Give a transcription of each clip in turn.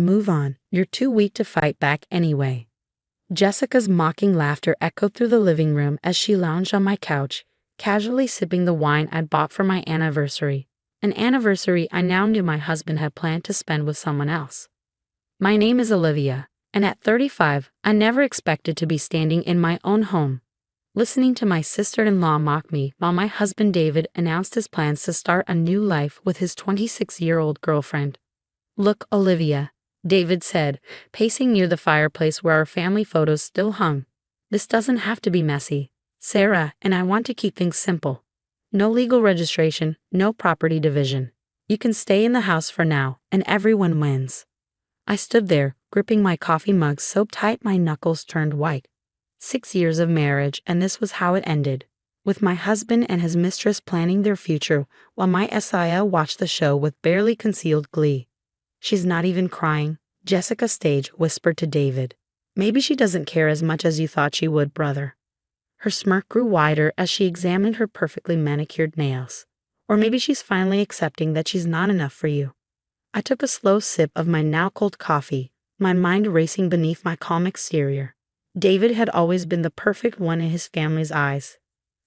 Move on, you're too weak to fight back anyway. Jessica's mocking laughter echoed through the living room as she lounged on my couch, casually sipping the wine I'd bought for my anniversary. An anniversary I now knew my husband had planned to spend with someone else. My name is Olivia, and at 35, I never expected to be standing in my own home, listening to my sister-in-law mock me while my husband David announced his plans to start a new life with his 26-year-old girlfriend. "Look, Olivia," David said, pacing near the fireplace where our family photos still hung. "This doesn't have to be messy. Sarah and I want to keep things simple. No legal registration, no property division. You can stay in the house for now, and everyone wins." I stood there, gripping my coffee mug so tight my knuckles turned white. 6 years of marriage, and this was how it ended, with my husband and his mistress planning their future while my SIL watched the show with barely concealed glee. "She's not even crying," Jessica Stage whispered to David. "Maybe she doesn't care as much as you thought she would, brother." Her smirk grew wider as she examined her perfectly manicured nails. "Or maybe she's finally accepting that she's not enough for you." I took a slow sip of my now cold coffee, my mind racing beneath my calm exterior. David had always been the perfect one in his family's eyes.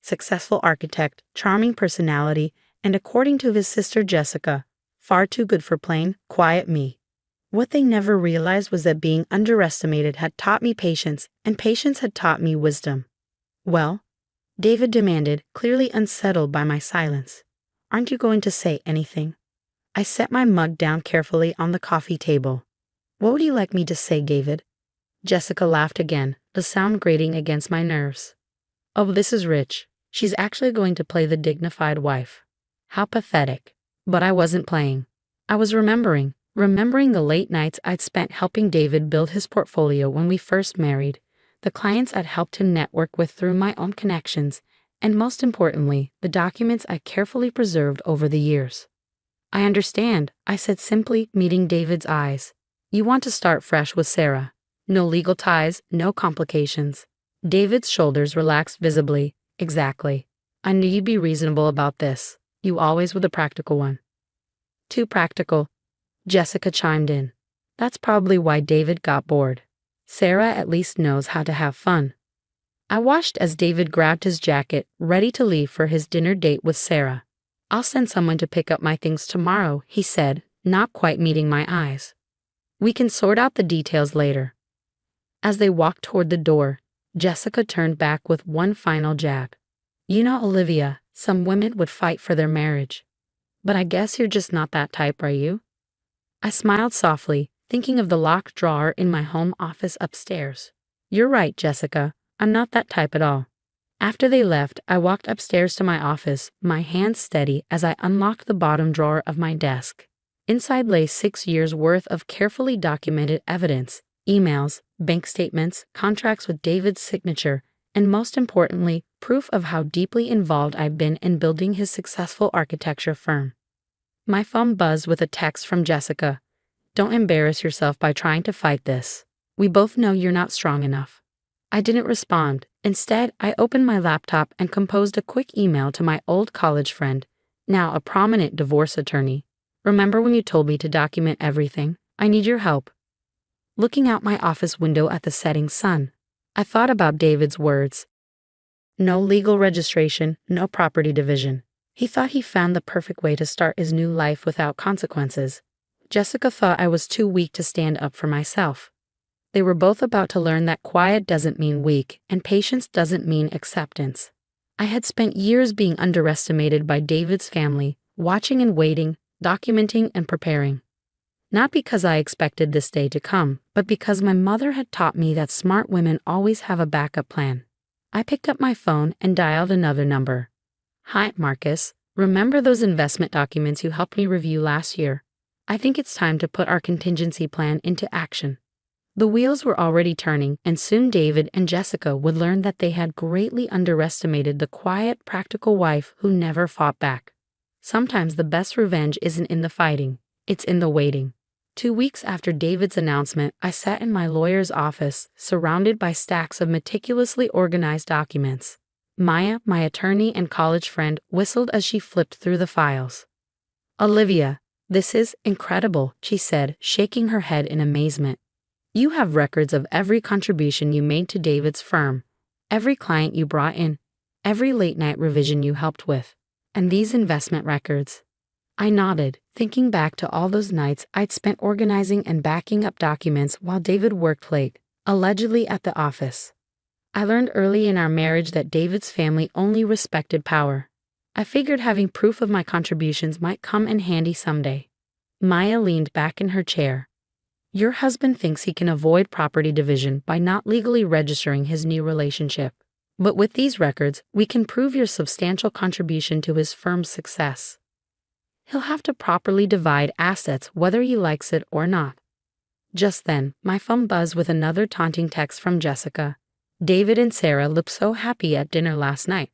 Successful architect, charming personality, and according to his sister Jessica, far too good for plain, quiet me. What they never realized was that being underestimated had taught me patience, and patience had taught me wisdom. "Well?" David demanded, clearly unsettled by my silence. "Aren't you going to say anything?" I set my mug down carefully on the coffee table. "What would you like me to say, David?" Jessica laughed again, the sound grating against my nerves. "Oh, this is rich. She's actually going to play the dignified wife. How pathetic." But I wasn't playing. I was remembering the late nights I'd spent helping David build his portfolio when we first married, the clients I'd helped him network with through my own connections, and most importantly, the documents I carefully preserved over the years. "I understand," I said simply, meeting David's eyes. "You want to start fresh with Sarah. No legal ties, no complications." David's shoulders relaxed visibly. "Exactly. I knew you'd be reasonable about this. You always were the practical one." "Too practical," Jessica chimed in. "That's probably why David got bored. Sarah at least knows how to have fun." I watched as David grabbed his jacket, ready to leave for his dinner date with Sarah. "I'll send someone to pick up my things tomorrow," he said, not quite meeting my eyes. "We can sort out the details later." As they walked toward the door, Jessica turned back with one final jab. "You know, Olivia, some women would fight for their marriage. But I guess you're just not that type, are you?" I smiled softly, thinking of the locked drawer in my home office upstairs. "You're right, Jessica. I'm not that type at all." After they left, I walked upstairs to my office, my hands steady as I unlocked the bottom drawer of my desk. Inside lay 6 years' worth of carefully documented evidence, emails, bank statements, contracts with David's signature, and most importantly, proof of how deeply involved I've been in building his successful architecture firm. My phone buzzed with a text from Jessica. "Don't embarrass yourself by trying to fight this. We both know you're not strong enough." I didn't respond. Instead, I opened my laptop and composed a quick email to my old college friend, now a prominent divorce attorney. "Remember when you told me to document everything? I need your help." Looking out my office window at the setting sun, I thought about David's words. No legal registration, no property division. He thought he found the perfect way to start his new life without consequences. Jessica thought I was too weak to stand up for myself. They were both about to learn that quiet doesn't mean weak, and patience doesn't mean acceptance. I had spent years being underestimated by David's family, watching and waiting, documenting and preparing. Not because I expected this day to come, but because my mother had taught me that smart women always have a backup plan. I picked up my phone and dialed another number. "Hi, Marcus. Remember those investment documents you helped me review last year? I think it's time to put our contingency plan into action." The wheels were already turning, and soon David and Jessica would learn that they had greatly underestimated the quiet, practical wife who never fought back. Sometimes the best revenge isn't in the fighting, it's in the waiting. 2 weeks after David's announcement, I sat in my lawyer's office, surrounded by stacks of meticulously organized documents. Maya, my attorney and college friend, whistled as she flipped through the files. "Olivia," This is incredible, she said, shaking her head in amazement. You have records of every contribution you made to David's firm, every client you brought in, every late-night revision you helped with, and these investment records. I nodded, thinking back to all those nights I'd spent organizing and backing up documents while David worked late, allegedly at the office. I learned early in our marriage that David's family only respected power. I figured having proof of my contributions might come in handy someday. Maya leaned back in her chair. Your husband thinks he can avoid property division by not legally registering his new relationship. But with these records, we can prove your substantial contribution to his firm's success. He'll have to properly divide assets whether he likes it or not. Just then, my phone buzzed with another taunting text from Jessica. David and Sarah looked so happy at dinner last night.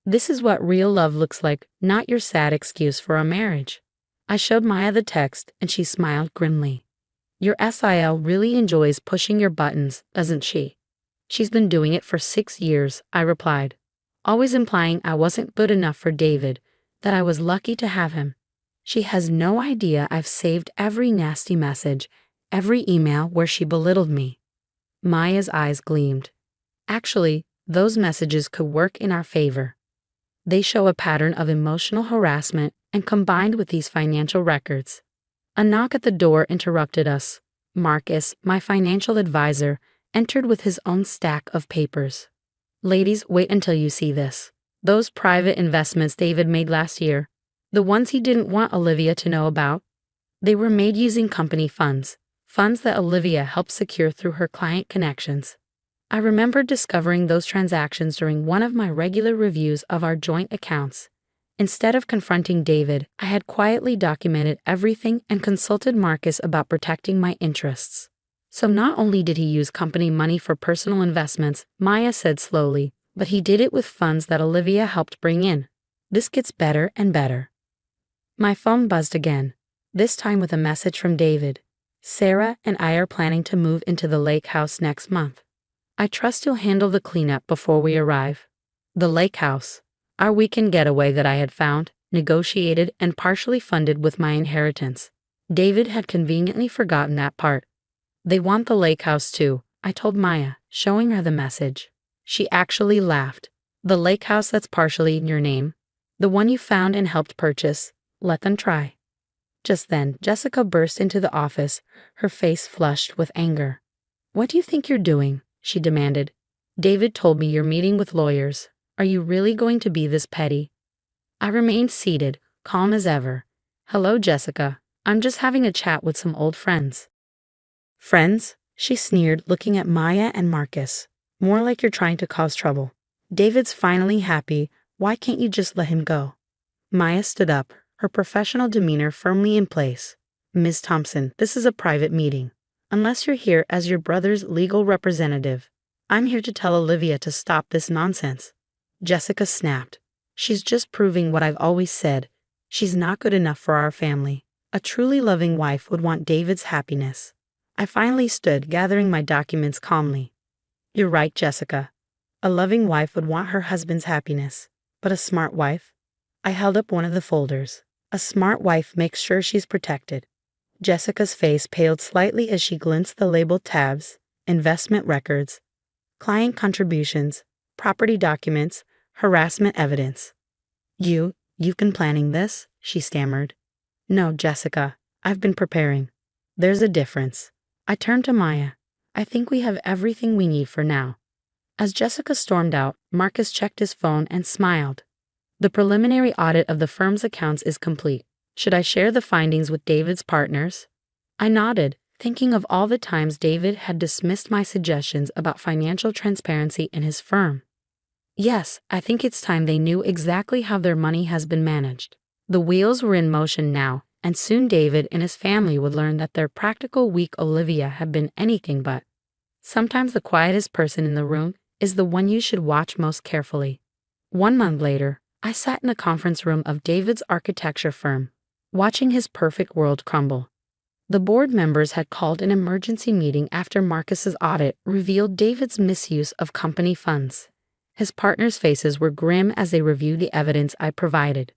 This is what real love looks like, not your sad excuse for a marriage. I showed Maya the text, and she smiled grimly. Your SIL really enjoys pushing your buttons, doesn't she? She's been doing it for 6 years, I replied, always implying I wasn't good enough for David, that I was lucky to have him. She has no idea I've saved every nasty message, every email where she belittled me. Maya's eyes gleamed. Actually, those messages could work in our favor. They show a pattern of emotional harassment and combined with these financial records. A knock at the door interrupted us. Marcus, my financial advisor, entered with his own stack of papers. Ladies, wait until you see this. Those private investments David made last year, the ones he didn't want Olivia to know about, they were made using company funds that Olivia helped secure through her client connections. I remember discovering those transactions during one of my regular reviews of our joint accounts. Instead of confronting David, I had quietly documented everything and consulted Marcus about protecting my interests. So not only did he use company money for personal investments, Maya said slowly, but he did it with funds that Olivia helped bring in. This gets better and better. My phone buzzed again, this time with a message from David. Sarah and I are planning to move into the lake house next month. I trust you'll handle the cleanup before we arrive. The lake house, our weekend getaway that I had found, negotiated, and partially funded with my inheritance. David had conveniently forgotten that part. They want the lake house too, I told Maya, showing her the message. She actually laughed. The lake house that's partially in your name, the one you found and helped purchase, let them try. Just then, Jessica burst into the office, her face flushed with anger. What do you think you're doing? She demanded. David told me you're meeting with lawyers. Are you really going to be this petty? I remained seated, calm as ever. Hello, Jessica. I'm just having a chat with some old friends. Friends? She sneered, looking at Maya and Marcus. More like you're trying to cause trouble. David's finally happy. Why can't you just let him go? Maya stood up, her professional demeanor firmly in place. Ms. Thompson, this is a private meeting. Unless you're here as your brother's legal representative, I'm here to tell Olivia to stop this nonsense. Jessica snapped. She's just proving what I've always said. She's not good enough for our family. A truly loving wife would want David's happiness. I finally stood, gathering my documents calmly. You're right, Jessica. A loving wife would want her husband's happiness. But a smart wife? I held up one of the folders. A smart wife makes sure she's protected. Jessica's face paled slightly as she glimpsed the labeled tabs, investment records, client contributions, property documents, harassment evidence. You've been planning this? She stammered. No, Jessica, I've been preparing. There's a difference. I turned to Maya. I think we have everything we need for now. As Jessica stormed out, Marcus checked his phone and smiled. The preliminary audit of the firm's accounts is complete. Should I share the findings with David's partners? I nodded, thinking of all the times David had dismissed my suggestions about financial transparency in his firm. Yes, I think it's time they knew exactly how their money has been managed. The wheels were in motion now, and soon David and his family would learn that their practical weak Olivia had been anything but. Sometimes the quietest person in the room is the one you should watch most carefully. 1 month later, I sat in the conference room of David's architecture firm, watching his perfect world crumble. The board members had called an emergency meeting after Marcus's audit revealed David's misuse of company funds. His partners' faces were grim as they reviewed the evidence I provided.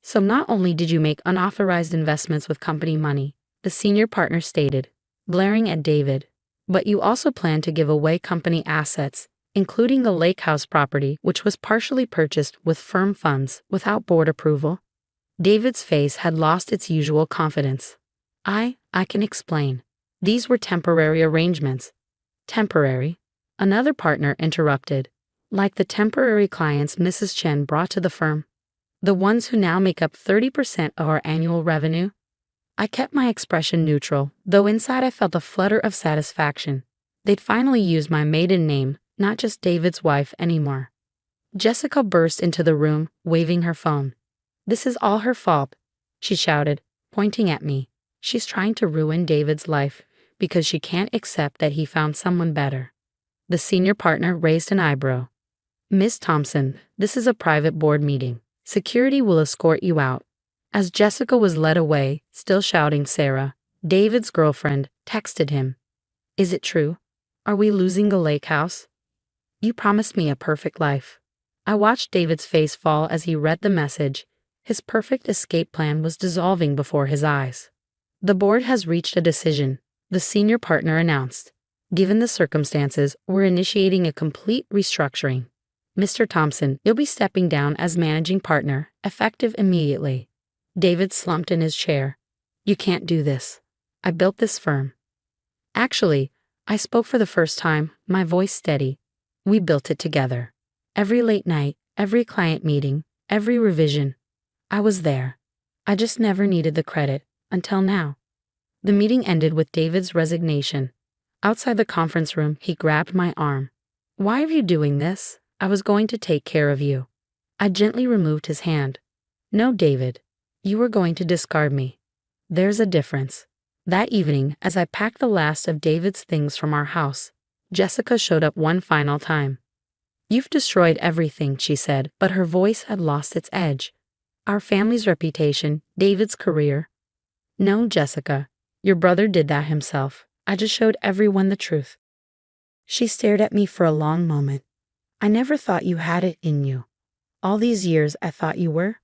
So not only did you make unauthorized investments with company money, the senior partner stated, blaring at David, but you also plan to give away company assets, including the lake house property, which was partially purchased with firm funds without board approval. David's face had lost its usual confidence. I can explain. These were temporary arrangements. Temporary? Another partner interrupted. Like the temporary clients Mrs. Chen brought to the firm. The ones who now make up 30% of our annual revenue? I kept my expression neutral, though inside I felt a flutter of satisfaction. They'd finally used my maiden name, not just David's wife anymore. Jessica burst into the room, waving her phone. This is all her fault, she shouted, pointing at me. She's trying to ruin David's life because she can't accept that he found someone better. The senior partner raised an eyebrow. Miss Thompson, this is a private board meeting. Security will escort you out. As Jessica was led away, still shouting Sarah, David's girlfriend, texted him. Is it true? Are we losing the lake house? You promised me a perfect life. I watched David's face fall as he read the message. His perfect escape plan was dissolving before his eyes. The board has reached a decision, the senior partner announced. Given the circumstances, we're initiating a complete restructuring. Mr. Thompson, you'll be stepping down as managing partner, effective immediately. David slumped in his chair. You can't do this. I built this firm. Actually, I spoke for the first time, my voice steady. We built it together. Every late night, every client meeting, every revision. I was there. I just never needed the credit, until now. The meeting ended with David's resignation. Outside the conference room, he grabbed my arm. Why are you doing this? I was going to take care of you. I gently removed his hand. No, David. You were going to discard me. There's a difference. That evening, as I packed the last of David's things from our house, Jessica showed up one final time. You've destroyed everything, she said, but her voice had lost its edge. Our family's reputation, David's career. No, Jessica. Your brother did that himself. I just showed everyone the truth. She stared at me for a long moment. I never thought you had it in you. All these years I thought you were.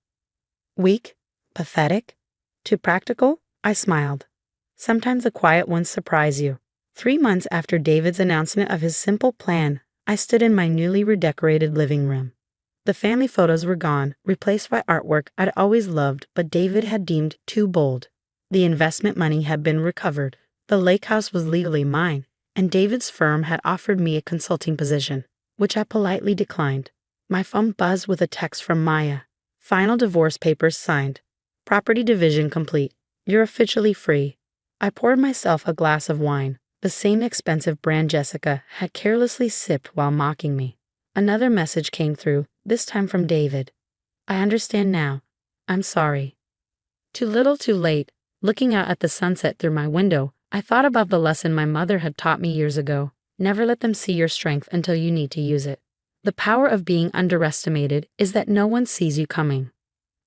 Weak? Pathetic? Too practical? I smiled. Sometimes the quiet ones surprise you. 3 months after David's announcement of his simple plan, I stood in my newly redecorated living room. The family photos were gone, replaced by artwork I'd always loved but David had deemed too bold. The investment money had been recovered. The lake house was legally mine, and David's firm had offered me a consulting position, which I politely declined. My phone buzzed with a text from Maya. Final divorce papers signed. Property division complete. You're officially free. I poured myself a glass of wine, the same expensive brand Jessica had carelessly sipped while mocking me. Another message came through, this time from David. I understand now. I'm sorry. Too little too late. Looking out at the sunset through my window, I thought about the lesson my mother had taught me years ago. Never let them see your strength until you need to use it. The power of being underestimated is that no one sees you coming.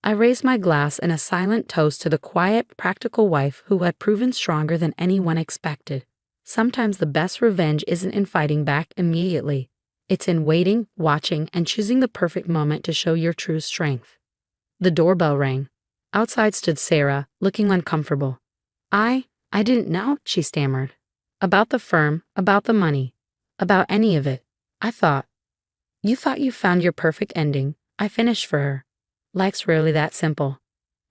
I raised my glass in a silent toast to the quiet, practical wife who had proven stronger than anyone expected. Sometimes the best revenge isn't in fighting back immediately. It's in waiting, watching, and choosing the perfect moment to show your true strength. The doorbell rang. Outside stood Sarah, looking uncomfortable. I didn't know, she stammered. About the firm, about the money, about any of it. I thought. You thought you found your perfect ending. I finished for her. Life's rarely that simple.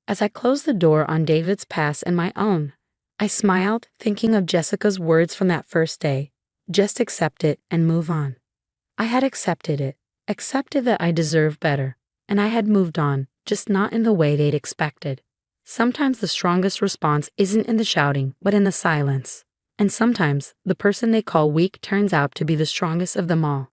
As I closed the door on David's past and my own, I smiled, thinking of Jessica's words from that first day. Just accept it and move on. I had accepted it, accepted that I deserved better, and I had moved on, just not in the way they'd expected. Sometimes the strongest response isn't in the shouting, but in the silence. And sometimes the person they call weak turns out to be the strongest of them all.